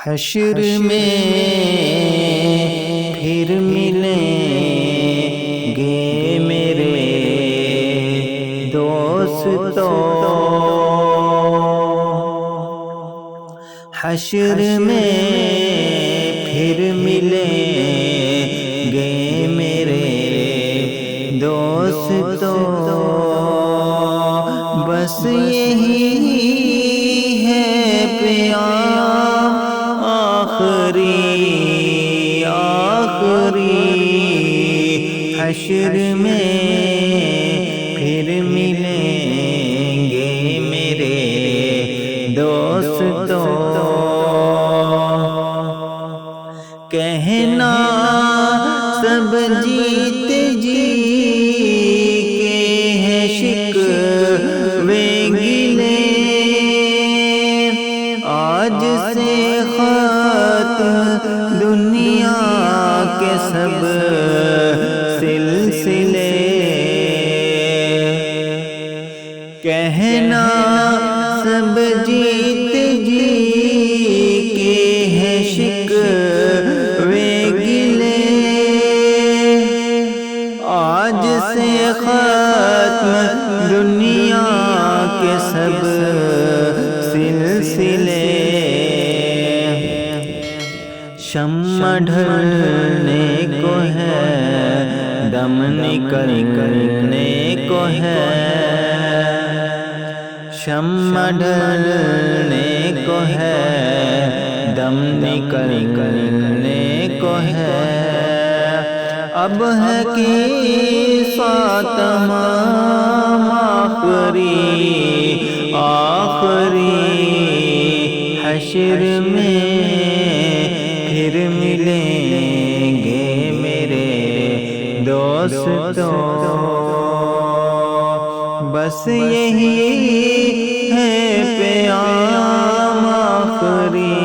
حشر میں پھر ملیں گے میرے دوستو، حشر میں پھر ملیں گے میرے دوستو، بس یہی ہے پیام آخری حشر میں پھر ملیں گے میرے دوستو، کہنا سب جیت جی کے ہیں شکوے گلے، آج سے ختم دنیا کے سب سلسلے، کہنا سب جیت جی کے ہیں شکوے گلے، آج سے ختم دنیا کے سب سلسلے، شمع ڈھلنے کو ہے، دم نکلنے کو ہے، شمع ڈھلنے کو ہے، دم نکلنے کو ہے، اب ہے کہ تمام آخری حشر میں پھر ملیں گے میرے دوستو، بس یہی ہے پیام آخری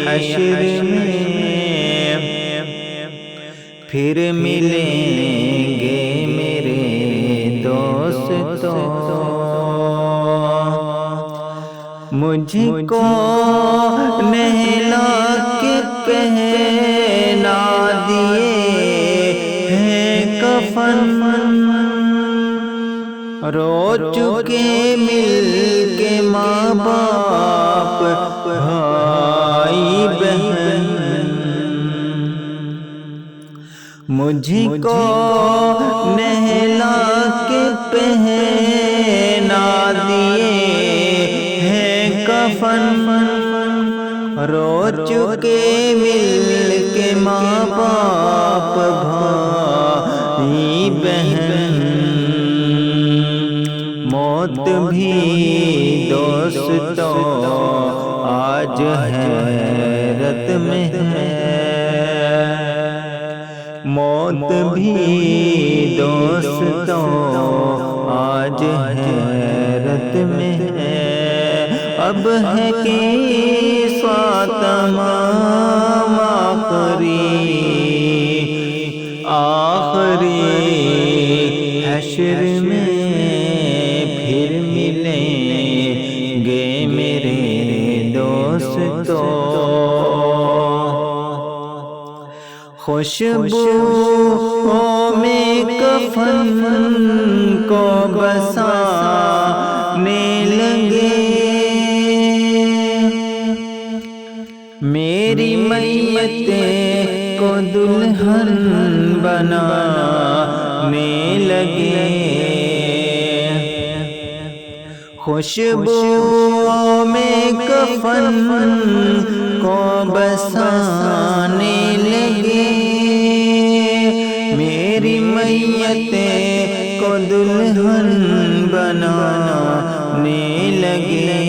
حشر میں پھر ملیں گے میرے دوستو، مجھ کو نہلا کے پہنا دیے ہیں کفن، رو چکے مل کے ماں باپ بھائی بہن، مجھ کو نہلا کے پہنا دیے ہیں کفن، رو چکے مل کے ماں باپ بھائی بہن، موت بھی دوستو آج حیرت میں ہے، موت بھی دوستو آج حیرت میں ہے، اب ہے کہ تمام آخری حشر میں پھر ملیں گے میرے دوستو، خوشبو میں کفن کو بسانے لگے، میری میت کو دلہن بنانے لگے، خوشبو میں کفن کو بسانے لگے، میری میت کو دلہن بنانے لگے،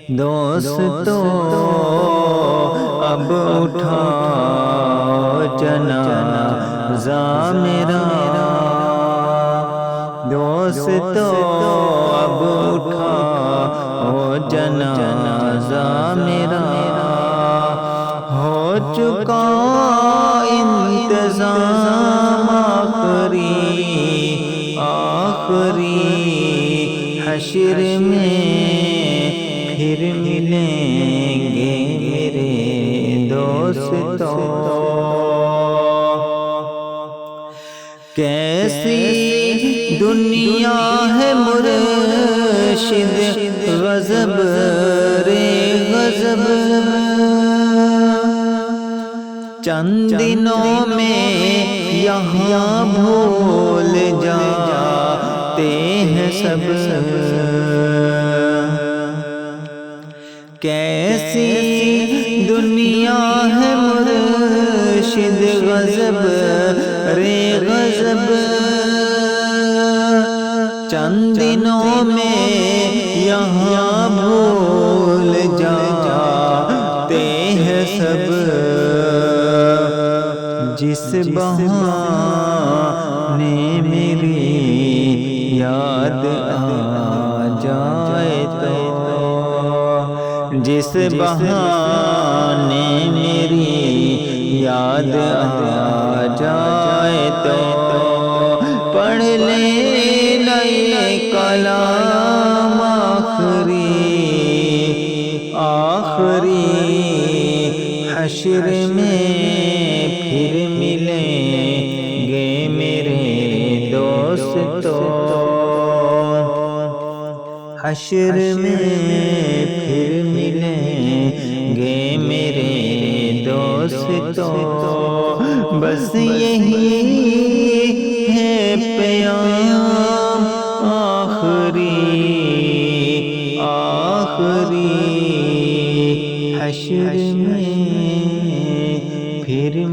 دوستو اب اٹھاؤ جنازہ میرا، دوستو اب اٹھاؤ جنازہ میرا، ہو چکا انتظام آخری حشر میں پھر ملیں گے میرے دوستو کیسی دنیا ہے مرشد غضب رے غضب چند دنوں میں یہاں بھول جاتے ہیں سب کیسی دنیا ہے مرشد غضب رے غضب چند دنوں میں یہاں بھول جاتے ہیں سب جس بہانے میری یاد آ جائے تو جس بہانے میری یاد آ جائے تو پڑھ لینا یہ کلام آخری حشر میں پھر ملیں گے میرے دوستو حشر میں پھر ملیں گے میرے دوستو بس یہی ہے پیام آخری حشر میں پھر